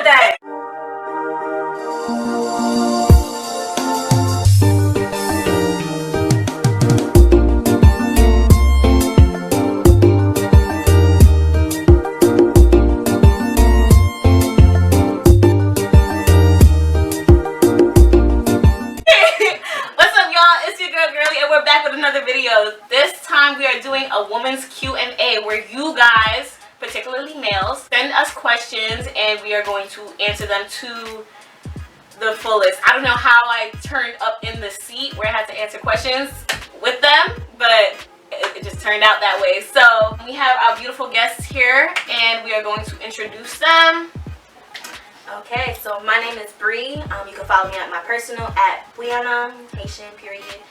that. Another video. This time we are doing a woman's Q&A where you guys, particularly males, send us questions and we are going to answer them to the fullest. I don't know how I turned up in the seat where I had to answer questions with them, but it just turned out that way. So we have our beautiful guests here and we are going to introduce them. Okay, so my name is Bree. You can follow me at my personal at Brittanie, Haitian, period.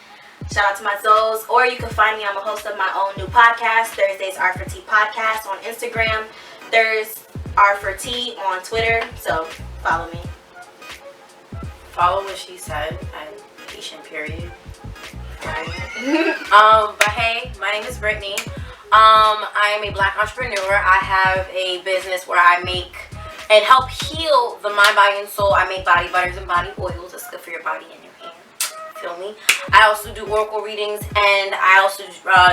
Shout out to my Zoes. Or you can find me, I'm a host of my own new podcast, Thursdays R for T podcast on Instagram. There's R for T on Twitter. So follow me. Follow what she said at Haitian, period. But hey, my name is Brittany. I am a black entrepreneur. I have a business where I make and help heal the mind, body, and soul. I make body butters and body oils. It's good for your body and your hair. Feel me? I also do oracle readings and I also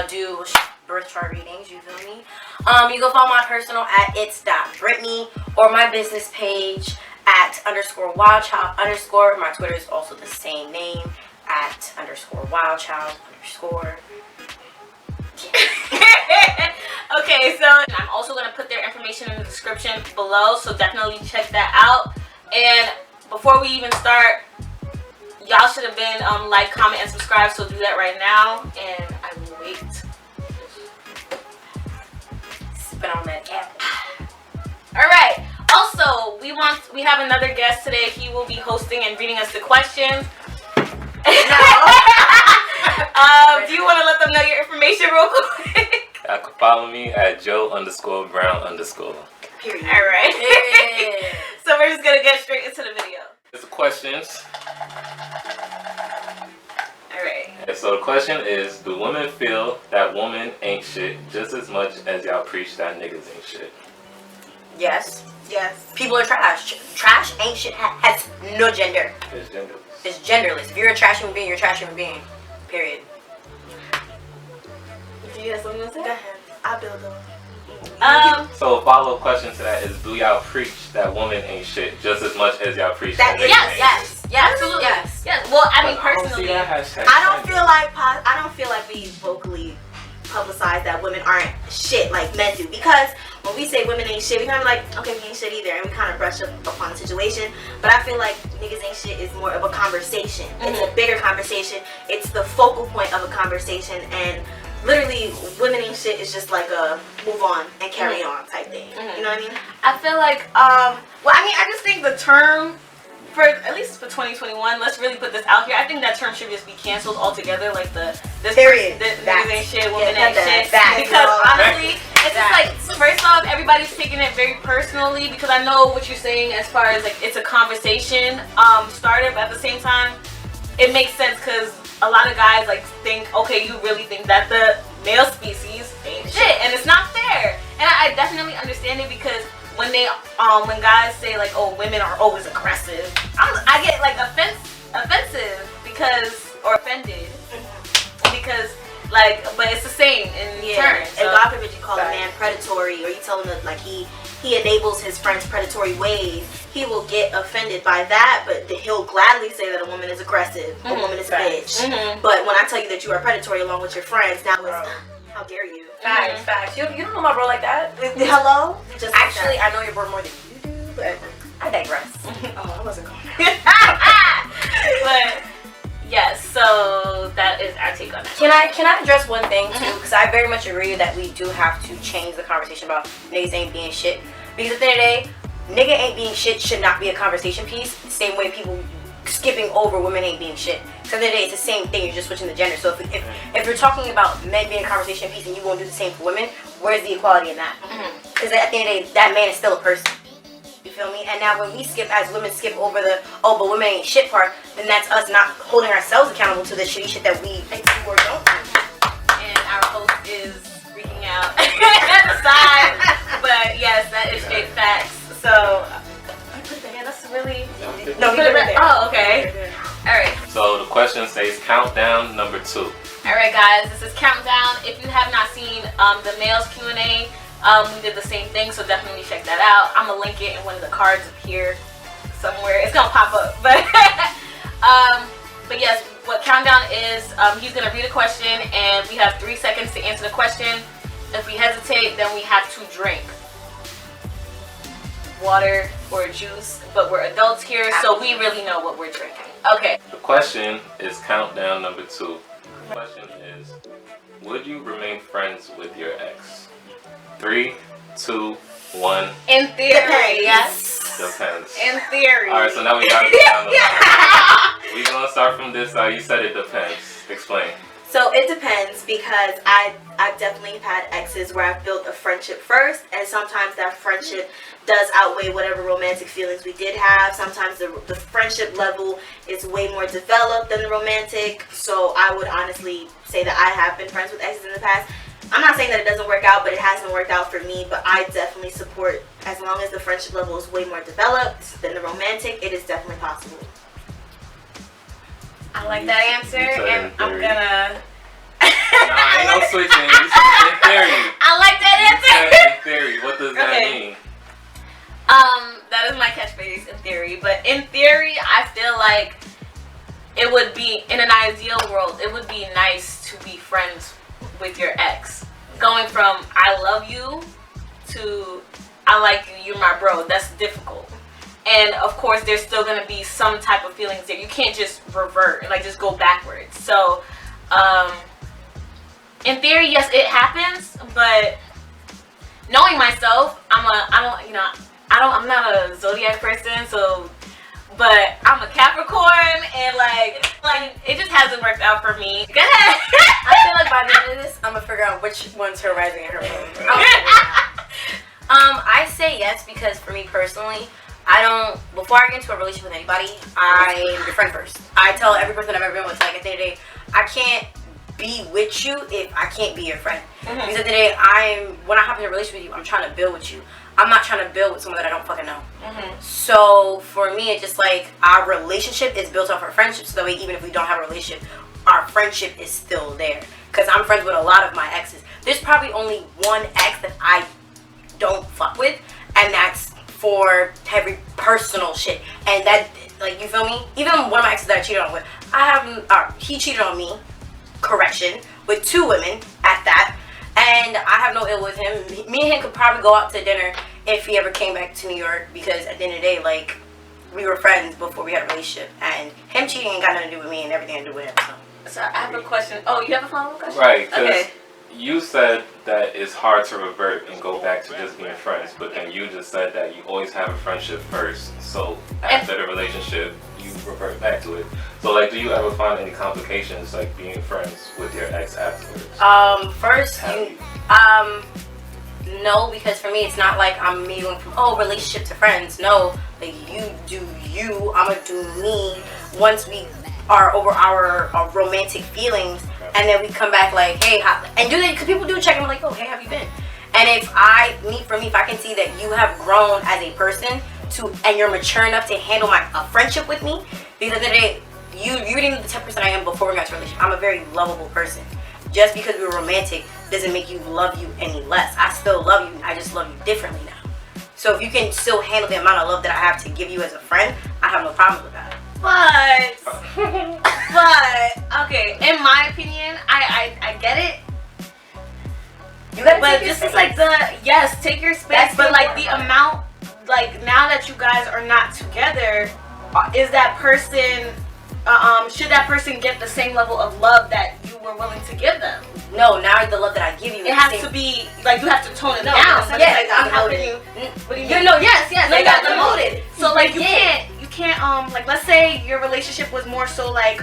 do birth chart readings. You feel me? You can follow my personal at its.Brittany or my business page at _wildchild_. My Twitter is also the same name at _wildchild_. Okay, so I'm also going to put their information in the description below, so definitely check that out. And before we even start, y'all should have been like, comment, and subscribe, so do that right now, and I will wait. Spit on that apple. Alright, also, we have another guest today. He will be hosting and reading us the questions. Do you want to let them know your information real quick? Y'all can follow me at Joe_Brown_. Period. Alright. Yeah. So we're just going to get straight into the video. Here's the questions. Alright. And so the question is, do women feel that woman ain't shit just as much as y'all preach that niggas ain't shit? Yes. Yes. People are trash. Trash ain't shit. Has no gender. It's genderless. It's genderless. If you're a trash human being, you're a trash human being. Period. Do you have something to say? Go ahead. I'll build on. So a follow-up question to that is, do y'all preach that woman ain't shit just as much as y'all preach that niggas ain't shit? Yes, absolutely. yes. Yes. Well, I mean, But I don't personally, see that hashtag I don't trending. feel like we vocally publicize that women aren't shit like men do, because when we say women ain't shit, we kind of like, okay, we ain't shit either, and we kind of brush up upon the situation. But I feel like niggas ain't shit is more of a conversation. It's a bigger conversation. It's the focal point of a conversation, and literally, women ain't shit is just like a move on and carry on type thing. You know what I mean? I feel like, well, I mean, I just think the term, for at least for 2021, let's really put this out here. I think that term should just be canceled altogether. Like this Period. Niggas ain't shit, women ain't shit. That. Because honestly, it's just like, first off, everybody's taking it very personally, because I know what you're saying as far as like it's a conversation starter, but at the same time, it makes sense because a lot of guys like think, okay, you really think that the male species ain't shit, and it's not fair. And I definitely understand it, because when they when guys say like, oh, women are always aggressive, I get like offensive because, or offended, because like, but it's the same in turn. And God forbid you call a man predatory, or you tell him that like he enables his friend's predatory ways, he will get offended by that, but he'll gladly say that a woman is aggressive, a woman is a bitch. But when I tell you that you are predatory along with your friends, now it's, how dare you? Facts. You don't know my bro like that. Hello? Just Actually, I know your bro more than you do, but I digress. I wasn't going But yes, so that is our take on that. Can I address one thing too? Because I very much agree that we do have to change the conversation about niggas ain't being shit. Because at the end of the day, nigga ain't being shit should not be a conversation piece. Same way people skipping over women ain't being shit. So at the end of the day, it's the same thing. You're just switching the gender. So if you're talking about men being a conversation piece and you won't do the same for women, where's the equality in that? Because at the end of the day, that man is still a person. You feel me? And now when we skip, as women skip over the, oh, but women ain't shit part, then that's us not holding ourselves accountable to the shitty shit that we do or don't do. And our So, yeah, that's really. No, we put it there. Oh, okay. All right. So the question says countdown number 2. All right, guys. This is countdown. If you have not seen the males Q&A, we did the same thing, so definitely check that out. I'm gonna link it in one of the cards up here somewhere. It's gonna pop up, but yes, what countdown is, he's gonna read a question, and we have 3 seconds to answer the question. If we hesitate, then we have to drink water or juice, but we're adults here, so we really know what we're drinking. Okay. The question is countdown number 2. The question is, would you remain friends with your ex? 3, 2, 1. In theory, yes. Depends. In theory. Alright, so now we gotta get down the line. We're gonna start from this side. You said it depends. Explain. So it depends, because I've definitely had exes where I've built a friendship first, and sometimes that friendship does outweigh whatever romantic feelings we did have. Sometimes the friendship level is way more developed than the romantic. So I would honestly say that I have been friends with exes in the past. I'm not saying that it doesn't work out, but it hasn't worked out for me. But I definitely support, as long as the friendship level is way more developed than the romantic, it is definitely possible. I like that answer, and I'm gonna. Nah, ain't no switching. You said in theory. I like that answer. In theory, what does that mean? That is my catchphrase, in theory. But in theory, I feel like it would be, in an ideal world, it would be nice to be friends with your ex. Going from I love you to I like you, you're my bro. That's difficult. And of course, there's still gonna be some type of feelings there. You can't just revert, like just go backwards. So, in theory, yes, it happens. But knowing myself, I'm not a zodiac person. So, but I'm a Capricorn, and like it just hasn't worked out for me. Go ahead. I feel like by the end of this, I'm gonna figure out which one's her rising and her moon. I say yes because for me personally, before I get into a relationship with anybody, I'm your friend first. I tell every person I've ever been with, like, at the end of the day, I can't be with you if I can't be your friend. Mm-hmm. Because at the end of the day, when I hop in a relationship with you, I'm trying to build with you. I'm not trying to build with someone that I don't fucking know. Mm-hmm. So for me, it's just like our relationship is built off our friendship. So that way, even if we don't have a relationship, our friendship is still there. Because I'm friends with a lot of my exes. There's probably only one ex that I don't fuck with, and that's for heavy personal shit. And that, like, you feel me? Even one of my exes that I cheated on with, he cheated on me, correction, with 2 women at that. And I have no ill with him. Me and him could probably go out to dinner if he ever came back to New York, because at the end of the day, like, we were friends before we had a relationship. And him cheating ain't got nothing to do with me and everything to do with him. So I have a question. Oh, you have a follow-up question? Right, because you said that it's hard to revert and go back to just being friends, but then you just said that you always have a friendship first. So after the relationship, you revert back to it. So, like, do you ever find any complications, like, being friends with your ex afterwards? No, because for me, it's not like I'm moving from, relationship to friends. No, like, you do you, I'm gonna do me. Once we are over our romantic feelings, and then we come back like, hey, and do they, because people do check in, like, oh, hey, have you been? And if I can see that you have grown as a person and you're mature enough to handle a friendship with me, because at the end of the day, you didn't know the 10% I am before we got to a relationship. I'm a very lovable person. Just because we were romantic doesn't make you love you any less. I still love you. I just love you differently now. So if you can still handle the amount of love that I have to give you as a friend, I have no problem with that. But okay, in my opinion, I get it. But this is like take your space. But like the amount, like, now that you guys are not together, is that person? Should that person get the same level of love that you were willing to give them? No, now the love that I give you, it has to be like, you have to tone it down. But yes, like, I'm helping you. What do you mean? Yes, they got demoted. So like you can't like, let's say your relationship was more so like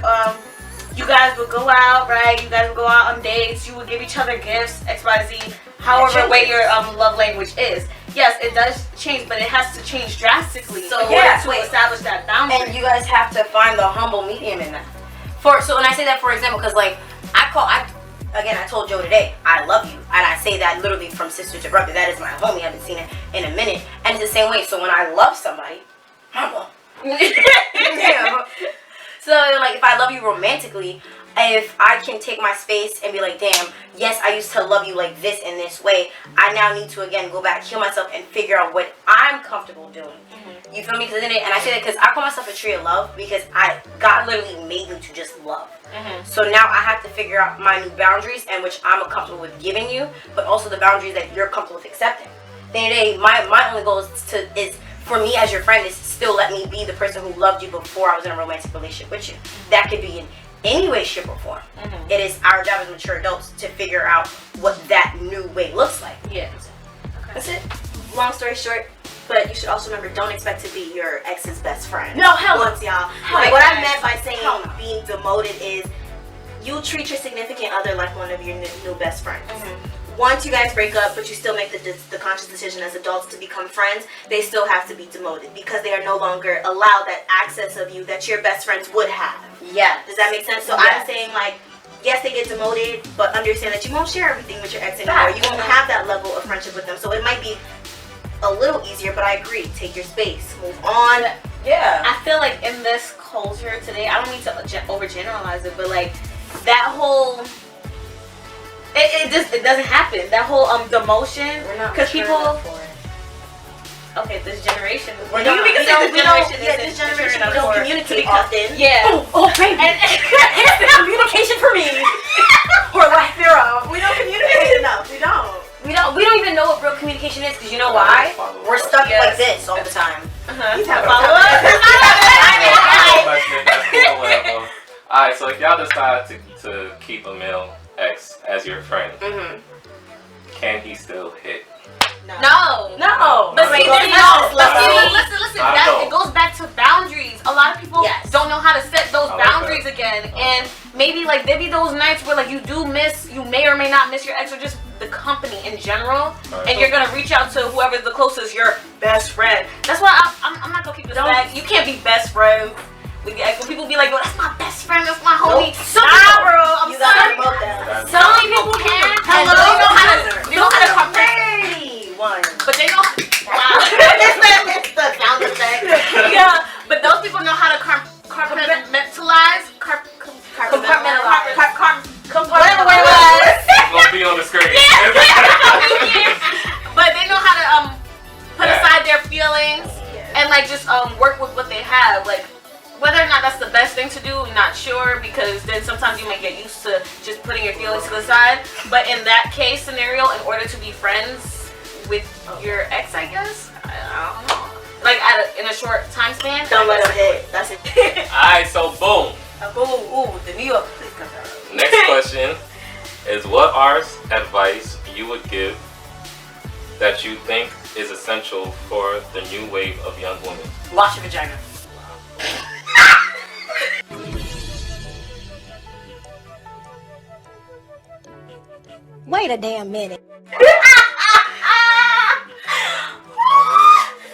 you guys would go out, right? You guys would go out on dates. You would give each other gifts, XYZ, however way your love language is. Yes, it does change, but it has to change drastically to establish that boundary. And you guys have to find the humble medium in that. So when I say that, for example, because like again, I told Joe today, I love you. And I say that literally from sister to brother. That is my homie. I haven't seen it in a minute. And it's the same way. So when I love somebody, mama. Damn. So like if I love you romantically, if I can take my space and be like, damn, yes, I used to love you like this in this way, I now need to again go back, heal myself, and figure out what I'm comfortable doing. Mm-hmm. You feel me? And I say that because I call myself a tree of love because God literally made me to just love. Mm-hmm. So now I have to figure out my new boundaries and which I'm comfortable with giving you, but also the boundaries that you're comfortable with accepting. At the end of the day, my only goal is for me as your friend is still let me be the person who loved you before I was in a romantic relationship with you. That could be in any way, shape, or form. Mm-hmm. It is our job as mature adults to figure out what that new way looks like. Yes. Okay. That's it. Long story short, but you should also remember, don't expect to be your ex's best friend. No, hell no. Y'all. Like, what I meant by saying being demoted is you treat your significant other like one of your new best friends. Mm-hmm. Once you guys break up, but you still make the conscious decision as adults to become friends, they still have to be demoted because they are no longer allowed that access of you that your best friends would have. Yeah. Does that make sense? So yes. I'm saying like, yes, they get demoted, but understand that you won't share everything with your ex anymore. You won't have that level of friendship with them. So it might be a little easier, but I agree. Take your space. Move on. Yeah. I feel like in this culture today, I don't mean to overgeneralize it, but like that whole... It doesn't happen. That whole demotion, because people. Okay, this generation. We don't communicate often. Yeah. Oh, baby. Here's the communication for me, or lack thereof. We don't communicate enough. We don't. We don't even know what real communication is because you know why? We're stuck like this all the time. You have follow up. Alright, so if y'all decide to keep a male ex as your friend, can he still hit? No. But listen. It goes back to boundaries. A lot of people don't know how to set those boundaries again, and maybe like there be those nights where like you may or may not miss your ex or just the company in general, and you're gonna reach out to whoever's the closest, your best friend. That's why I'm not gonna keep this back. You can't be best friends. When people be like, "Yo, that's my best friend, that's my homie." Nah, bro. I'm sorry. So many people can. They know how to but they know. Wow. It's the sound effect. Yeah, but those people know how to compartmentalize. Whatever it was. It's gonna be on the screen. But they know how to put aside their feelings and like just work with what they have. Like whether or not that's the best thing to do, I'm not sure, because then sometimes you might get used to just putting your feelings to the side. But in that case scenario, in order to be friends with your ex, I guess, I don't know. Like in a short time span. Don't let them hit. That's it. Alright, so boom. Ooh, the New York. Next question is, what are advice you would give that you think is essential for the new wave of young women? Wash your vagina. Wait a damn minute.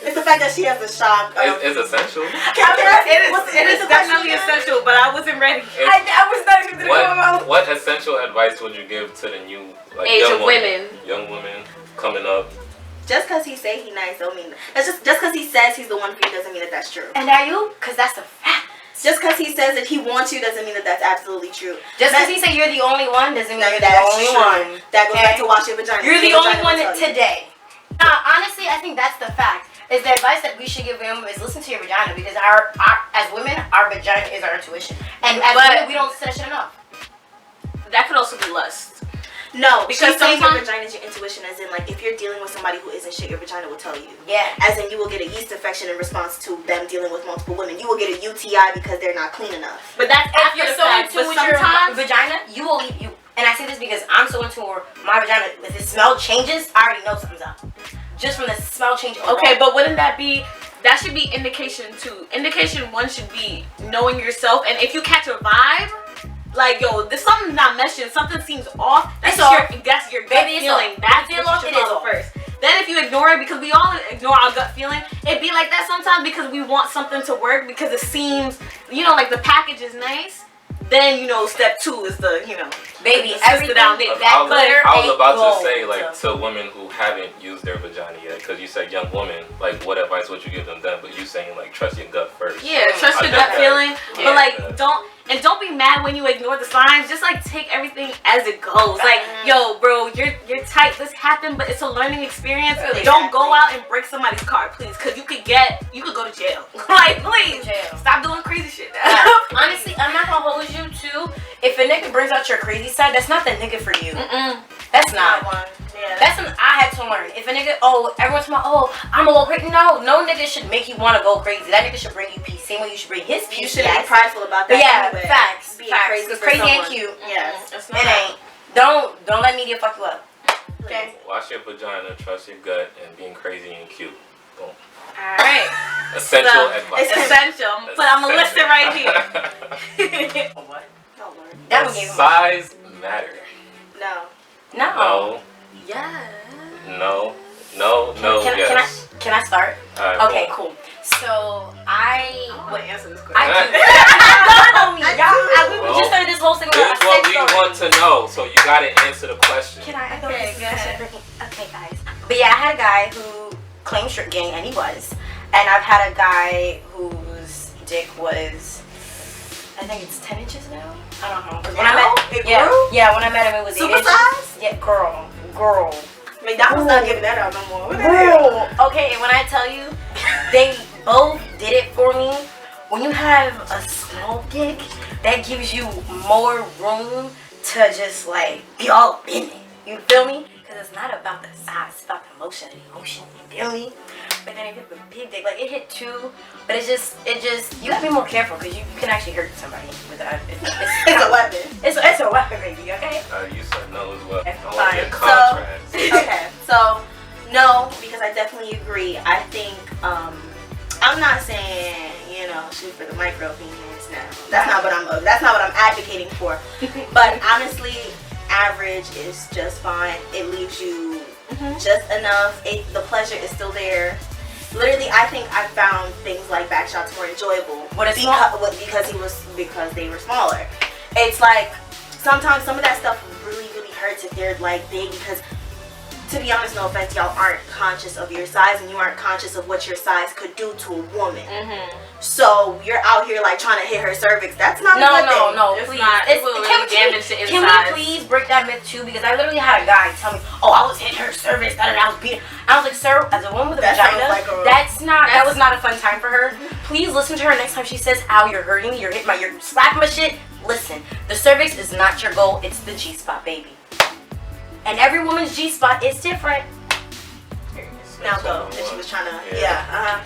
It's the fact that she has a shock. It's essential. It is definitely essential, but I wasn't ready. I was not even gonna go. What essential advice would you give to the new age of women? Young women coming up. Just because he say he nice don't mean that's just because he says he's the one for you doesn't mean that that's true. And are you? Because that's the fact. Just because he says that he wants you doesn't mean that that's absolutely true. Just because he say you're the only one doesn't mean you're the only one. That goes back to wash your vagina. You're the only one today. Honestly, I think that's the fact. Is the advice that we should give them is listen to your vagina, because our as women, our vagina is our intuition, and as women, we don't say that shit enough. That could also be lust. No, because she's saying your vagina is your intuition, as in like if you're dealing with somebody who isn't shit, your vagina will tell you. Yeah. As in you will get a yeast infection in response to them dealing with multiple women. You will get a UTI because they're not clean enough. But that's if after you're the so fact. into with your vagina, you will leave you. And I say this because I'm so into where my vagina, if the smell changes, I already know something's up. Just from the smell change alone. Okay, but wouldn't that should be indication 2. Indication 1 should be knowing yourself, and if you catch a vibe, like, yo, there's something not meshing, something seems off, that's your gut feeling. That's what you should follow first. Then if you ignore it, because we all ignore our gut feeling, it be like that sometimes because we want something to work, because it seems, like the package is nice. Then, step 2 is the, Baby, Sister everything down there. that glitter I was ain't about gold. to say, like, to women who haven't used their vagina yet, because you said young woman, like, what advice would you give them then? But you saying, like, trust your gut first. Yeah, trust your gut feeling, but like don't be mad when you ignore the signs. Just like take everything as it goes. Like, yo, bro, you're tight. This happened, but it's a learning experience. Really, don't go out and break somebody's car, please, because you could go to jail. Like, please, stop doing crazy shit. Honestly, I'm not gonna hold you too. If a nigga brings out your crazy side, that's not the nigga for you. That's not one. Yeah. That's something I had to learn. If a nigga, everyone's talking about, I'm a little crazy. No nigga should make you want to go crazy. That nigga should bring you peace. Same way you should bring his peace. You shouldn't be prideful about But that. yeah, anyway. facts. Being Crazy, for crazy ain't someone. cute. Yes. It's It ain't. Don't let media fuck you up. Okay. Wash your vagina, trust your gut, and being crazy and cute. Boom. Alright. Essential advice. It's essential. But I'm gonna list it right here. What? Oh, Lord. That one gave him. Size matter. No. No. Yeah. No, yes. Can I start? Alright, Okay, boom. cool. So I want to answer this question. I do. We just started this whole thing This about is what sex we stories. want to know, so you gotta answer the question. Can I? Okay, go ahead. Okay, guys. But yeah, I had a guy who claimed strip gang, and he was. And I've had a guy whose dick was, I think it's 10 inches now. I don't know. 'Cause when I met, yeah, when I met him, it was 8 Super inches. size? Yeah, girl. McDonald's not giving that out no more. What the hell? Okay, and when I tell you, they both did it for me. When you have a small dick, that gives you more room to just like be all up in it. You feel me? Because it's not about the size, it's about the motion of the emotion. You feel me? But then if you have a big dick, like it hit 2, but it just, you gotta be more careful because you can actually hurt somebody with that. It's a weapon. It's a weapon, baby. Okay. You said no as well. Okay, I want your fine. contrast. Okay, so no, because I definitely agree. I think I'm not saying shoot for the micro penis. No, that's not what I'm advocating for. But honestly, average is just fine. It leaves you just enough. The pleasure is still there. Literally, I think I found things like back shots more enjoyable because they were smaller. It's like sometimes some of that stuff really hurts if they're like big because, to be honest, no offense, y'all aren't conscious of your size and you aren't conscious of what your size could do to a woman. So you're out here like trying to hit her cervix. That's not a good thing. No, It's please. not. It will really damage the Can insides. we please break that myth too? Because I literally had a guy tell me, I was hitting her cervix, I was beating. I was like, sir, as a woman with a vagina, that was not a fun time for her. Please listen to her next time she says, ow, you're hurting me, you're slapping my shit. Listen, the cervix is not your goal, it's the G-spot, baby. And every woman's G-spot is different. Now go. She was trying to.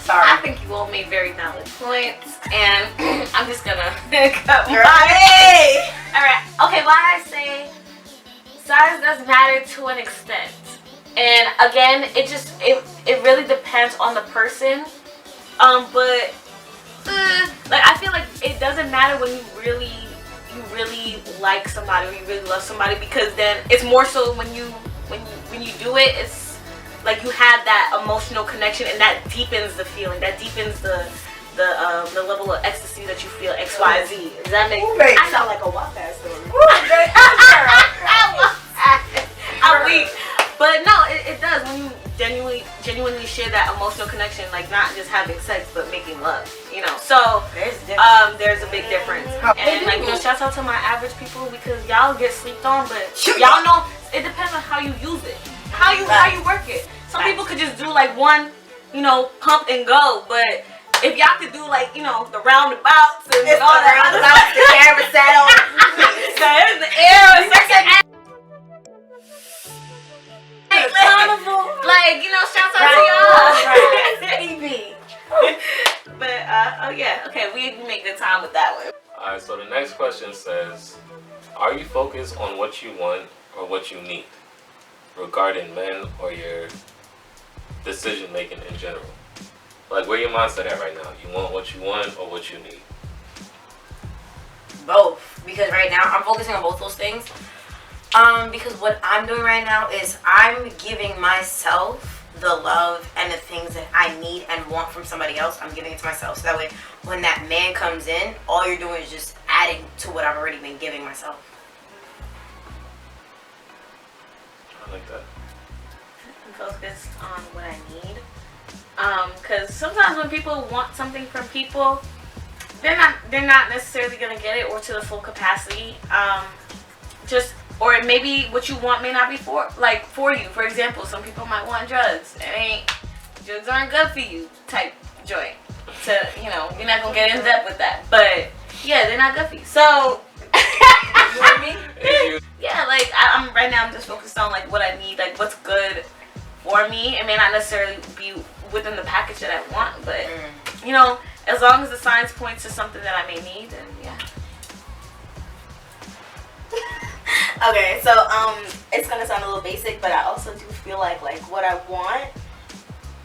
Sorry. I think you all made very valid points, and I'm just gonna cut mine. Hey! Alright, okay, why I say size does matter to an extent. And again, it really depends on the person. But like I feel like it doesn't matter when you really like somebody or you really love somebody, because then it's more so when you do it, it's like you have that emotional connection and that deepens the feeling, that deepens the level of ecstasy that you feel. XYZ. Does that make sense? I sound like a Wattpad story. I'm weak. But no, it does when you genuinely share that emotional connection, like not just having sex but making love, So there's a big difference. And like shouts out to my average people, because y'all get slept on, but y'all know it depends on how you use it, how you work it. Some people could just do like one, pump and go, but if y'all could do like the roundabouts and all that other stuff, the camera sat on. in the air, like shouts out to y'all. Baby. But okay, we make good time with that one. Alright, so the next question says, are you focused on what you want or what you need regarding men or your decision making in general? Like, where your mindset at right now? You want what you want or what you need? Both, because right now I'm focusing on both those things. Because what I'm doing right now is I'm giving myself the love and the things that I need and want from somebody else. I'm giving it to myself, so that way when that man comes in, all you're doing is just adding to what I've already been giving myself. like that. I'm focused on what I need. Because sometimes when people want something from people, they're not necessarily gonna get it or to the full capacity. Or maybe what you want may not be for you. For example, some people might want drugs. Drugs aren't good for you type joint. So, you're not gonna get in depth with that. But yeah, they're not good for you. So you know what I mean? Yeah, I'm right now I'm just focused on like what I need, like what's good for me. It may not necessarily be within the package that I want, but as long as the signs point to something that I may need, then yeah. Okay, so it's gonna sound a little basic, but I also do feel like what I want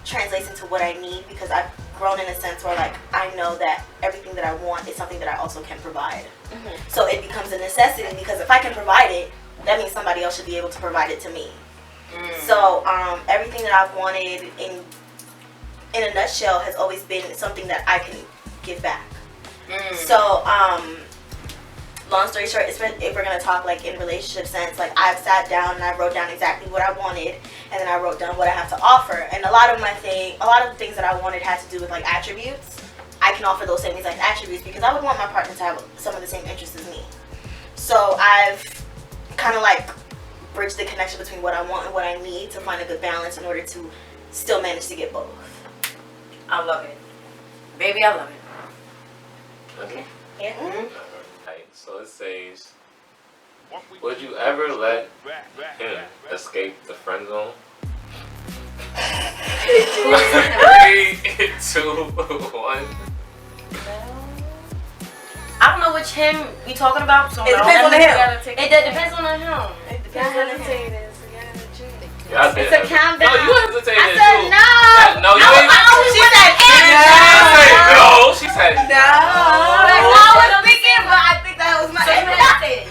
translates into what I need, because I've grown in a sense where I know that everything that I want is something that I also can provide. Mm-hmm. So it becomes a necessity, because if I can provide it, that means somebody else should be able to provide it to me. So everything that I've wanted in a nutshell has always been something that I can give back. So long story short, if we're gonna talk in relationship sense, I've sat down and I wrote down exactly what I wanted, and then I wrote down what I have to offer. And a lot of the things that I wanted had to do with attributes. I can offer those same exact attributes because I would want my partner to have some of the same interests as me. So I've kind of bridged the connection between what I want and what I need to find a good balance in order to still manage to get both. I love it. Baby, I love it. Okay. Yeah. Mm-hmm. Right, so it says, would you ever let him escape the friend zone? 3, 2, 1. I don't know which him we talking about. So it depends on the him. It depends on the him. It depends on the him. It's a countdown. No, you hesitated. I said too. no. No, you ain't. She said No. She said no. I was thinking, but I think that was my. So you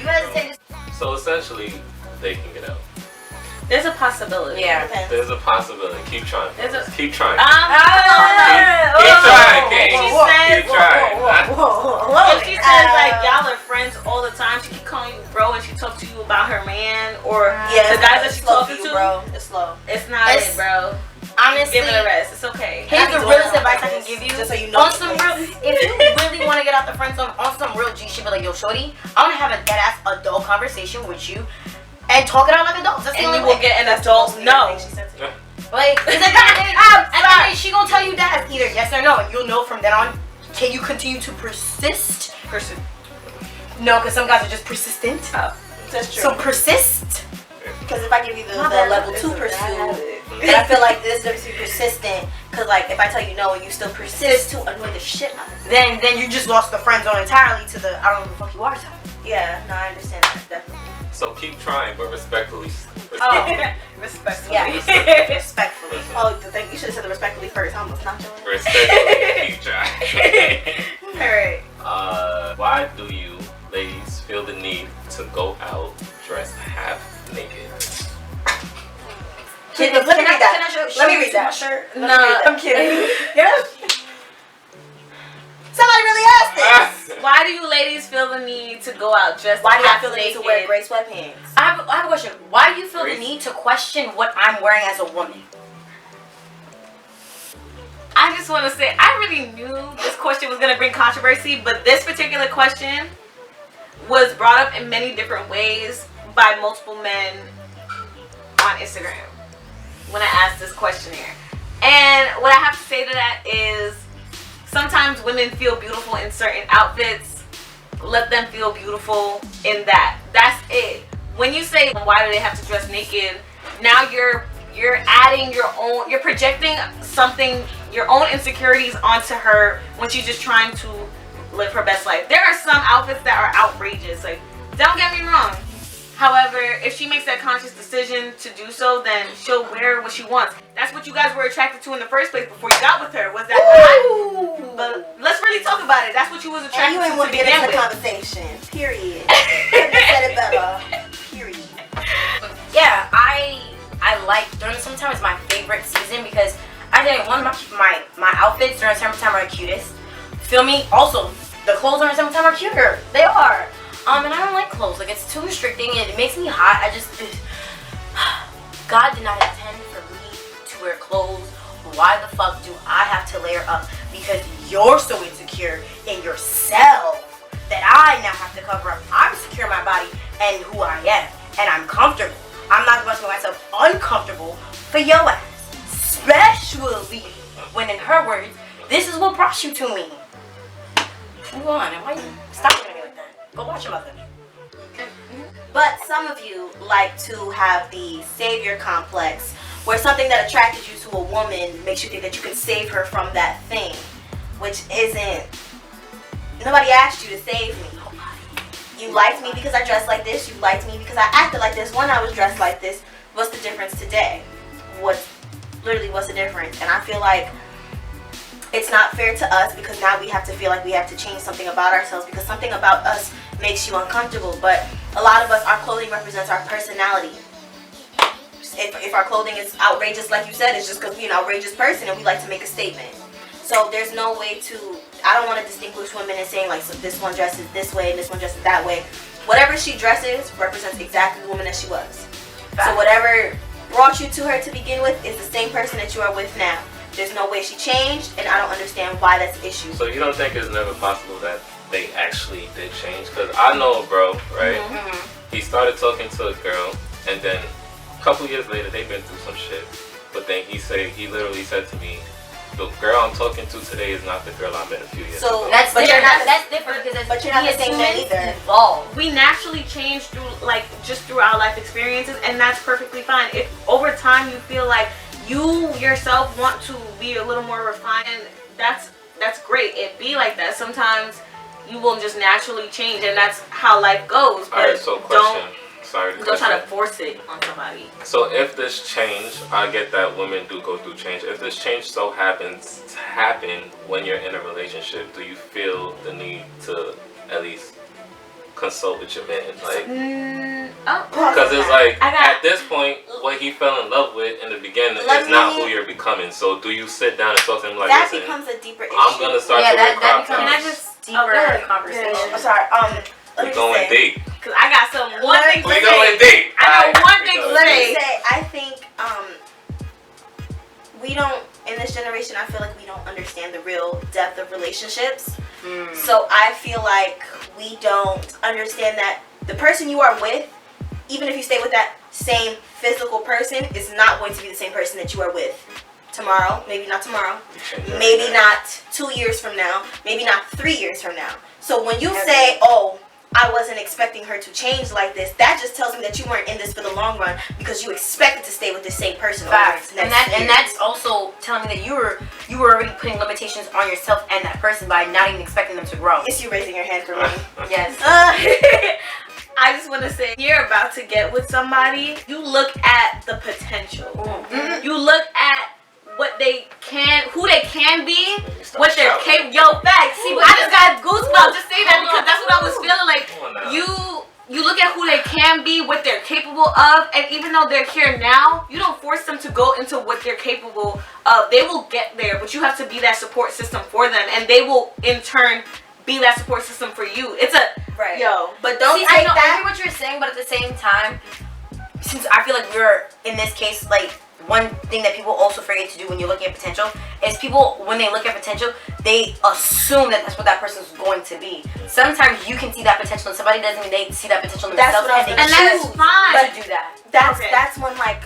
hesitated. So essentially, they can get out. There's a possibility. Yeah. There's a possibility. Keep trying. Keep trying. Keep trying, gang. Keep trying. Whoa. If she says y'all are friends all the time, she keep calling you bro, and she talk to you about her man or the guys that she's talking to, bro. It's slow. It's not it, bro. Honestly, give it a rest. It's okay. Here's the realest advice I can give you. Just so you know. On some real, if you really want to get out the friend zone, on some real G shit, be like, yo, shorty, I want to have a dead ass adult conversation with you. And talk it out like adults. That's the only way. Will get an adult no. Like, at the end of the day, she gonna tell you that either yes or no, and you'll know from then on. Can you continue to persist? No, because some guys are just persistent. Oh, that's true. So persist. Because if I give you the level 2 pursuit, then I feel like this is persistent. Because if I tell you no and you still persist to annoy the shit out of me, then you just lost the friend zone entirely to the I don't know who the fuck you are. Yeah, no, I understand that definitely. So keep trying, but respectfully. Respectfully. Yeah, respectfully. Oh, you should have said the respectfully first. I almost knocked you on. Respectfully, keep trying. Alright. Why do you ladies feel the need to go out dressed half naked? Let me read that. Let me read that. No, I'm kidding. Yes. Somebody really asked this. Why do you ladies feel the need to go out dressed? Why do I feel the naked? need to wear gray sweatpants? I have a question. Why do you feel the need to question what I'm wearing as a woman? I just want to say, I really knew this question was going to bring controversy, but this particular question was brought up in many different ways by multiple men on Instagram when I asked this questionnaire. And what I have to say to that is, sometimes women feel beautiful in certain outfits. Let them feel beautiful in that. That's it. When you say, why do they have to dress naked? Now you're adding your own, you're projecting something, your own insecurities onto her when she's just trying to live her best life. There are some outfits that are outrageous. Don't get me wrong. However, if she makes that conscious decision to do so, then she'll wear what she wants. That's what you guys were attracted to in the first place before you got with her. Was that not? But let's really talk about it. That's what you was attracted and you ain't want to get into the conversation. Period. Couldn't have said it better. Period. Yeah, I like during summertime is my favorite season because I think one of my outfits during summertime are the cutest. Feel me? Also, the clothes during summertime are cuter. They are. And I don't like clothes. It's too restricting and it makes me hot. God did not intend for me to wear clothes. Why the fuck do I have to layer up? Because you're so insecure in yourself that I now have to cover up. I'm secure in my body and who I am, and I'm comfortable. I'm not going to make myself uncomfortable for your ass. Especially when, in her words, this is what brought you to me. Move on. And why you stop looking at me like that? Go watch your mother. But some of you like to have the savior complex, where something that attracted you to a woman makes you think that you can save her from that thing, which isn't. Nobody asked you to save me. You liked me because I dressed like this. You liked me because I acted like this when I was dressed like this. What's the difference today? What's the difference? And I feel like it's not fair to us, because now we have to feel like we have to change something about ourselves because something about us makes you uncomfortable. But a lot of us, our clothing represents our personality. If our clothing is outrageous, like you said, it's just because we're an outrageous person and we like to make a statement. So there's no way to, I don't want to distinguish women and saying like, so this one dresses this way and this one dresses that way. Whatever she dresses represents exactly the woman that she was. So whatever brought you to her to begin with is the same person that you are with now. There's no way she changed, and I don't understand why that's an issue. So you don't think it's never possible that they actually did change? Because I know a bro, right? He started talking to a girl, and then a couple years later, they've been through some shit. But then he literally said to me, the girl I'm talking to today is not the girl I met a few years ago. That's different because but you're not the same man either. We naturally change through just through our life experiences, and that's perfectly fine. If over time you feel like you yourself want to be a little more refined, that's great. It be like that. Sometimes you will just naturally change, and that's how life goes. But Alright, so question. Don't try to force it on somebody. So if this change, I get that women do go through change. If this change so happens to happen when you're in a relationship, do you feel the need to at least consult with your man? Because it's like at this point, what he fell in love with in the beginning is not who you're becoming. So do you sit down and talk to him like, that listen, becomes a deeper issue. I'm gonna start to wear crop Can I tops. just deeper conversation? I'm sorry. We going deep. Cause I got one thing to We say. going deep. I know one thing to Let me say. say, I think we don't, in this generation, I feel like we don't understand the real depth of relationships. So I feel like we don't understand that the person you are with, even if you stay with that same physical person, is not going to be the same person that you are with tomorrow. Maybe not tomorrow. Maybe not 2 years from now. Maybe not 3 years from now. So when you say, oh, I wasn't expecting her to change like this, that just tells me that you weren't in this for the long run because you expected to stay with the same person. Facts. And that's also telling me that you were already putting limitations on yourself and that person by not even expecting them to grow. It's you raising your hand for me. Yes. I just want to say, you're about to get with somebody, you look at the potential. You look at what they can, who they can be, what they're capable. Yo, facts. See, I just got goosebumps just saying that because that's what I was feeling like. You look at who they can be, what they're capable of, and even though they're here now, you don't force them to go into what they're capable of. They will get there, but you have to be that support system for them, and they will in turn be that support system for you. It's a but don't See, take I that. hear what you're saying, but at the same time, since I feel like we're in this case like. One thing that people also forget to do when you're looking at potential is people, when they look at potential, they assume that that's what that person's going to be. Sometimes you can see that potential in somebody, doesn't mean they see that potential in themselves, and that's fine. to do that. That's when like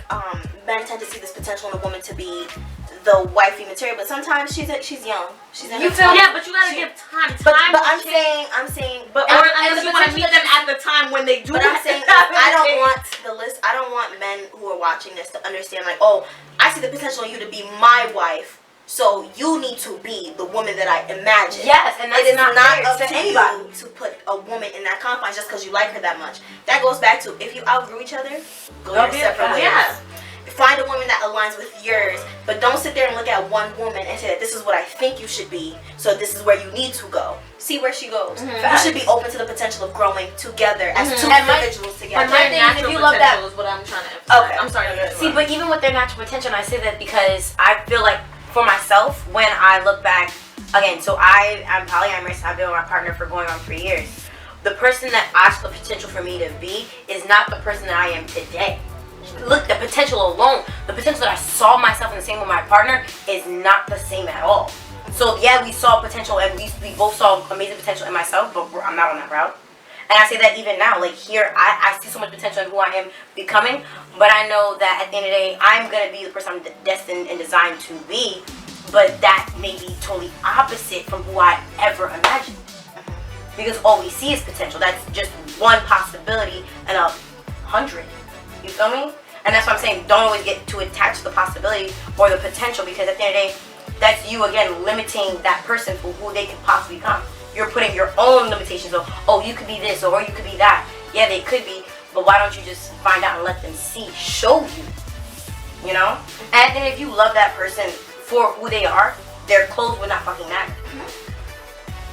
men tend to see this potential in a woman to be the wifey material, but sometimes she's young. She's in you her feel 20s. but you gotta give time. But I'm saying, but unless you want to meet them at the time when they do. But I'm saying, I don't want men who are watching this to understand like, oh, I see the potential in you to be my wife, so you need to be the woman that I imagine. Yes, and that's it is not up fair to anybody you to put a woman in that confines just because you like her that much. That goes back to if you outgrew each other, go your separate ways. Yeah. Find a woman that aligns with yours, but don't sit there and look at one woman and say that this is what I think you should be, so this is where you need to go. See where she goes. You should be open to the potential of growing together as two individuals together. But my thing is, if you love that, is what I'm trying to emphasize. Okay. I'm sorry. See, but even with their natural potential, and I say that because I feel like for myself, when I look back, again, so I'm polyamorous. I've been with my partner for going on 3 years. The person that I saw the potential for me to be is not the person that I am today. look, the potential alone, the potential that I saw myself in the same with my partner is not the same at all. So yeah, we saw potential and we both saw amazing potential in myself, but I'm not on that route. And I say that even now, like here, I see so much potential in who I am becoming, but I know that at the end of the day, I'm going to be the person I'm destined and designed to be, but that may be totally opposite from who I ever imagined. Because all we see is potential. That's just one possibility in 100. You feel me? And that's what I'm saying. Don't always get too attached to the possibility or the potential, because at the end of the day, that's you again limiting that person for who they could possibly become. You're putting your own limitations of, oh, you could be this or you could be that. Yeah, they could be, but why don't you just find out and let them see, show you, you know? And then if you love that person for who they are, their clothes would not fucking matter.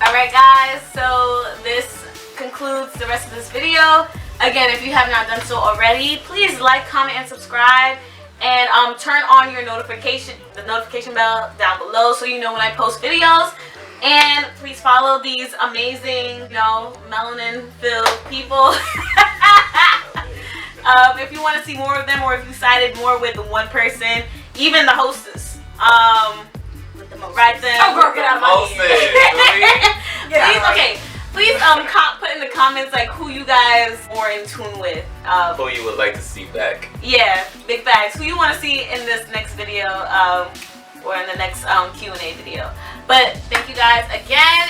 Alright guys, so this concludes the rest of this video. Again, if you have not done so already, please like, comment, and subscribe. And turn on your notification bell down below so you know when I post videos. And please follow these amazing, you know, melanin-filled people. If you want to see more of them, or if you sided more with one person, even the hostess, right then. Oh, girl, get out of my head. Please put in the comments like who you guys more in tune with. Who you would like to see back. Yeah, big facts. Who you want to see in this next video, or in the next Q&A video. But thank you guys again,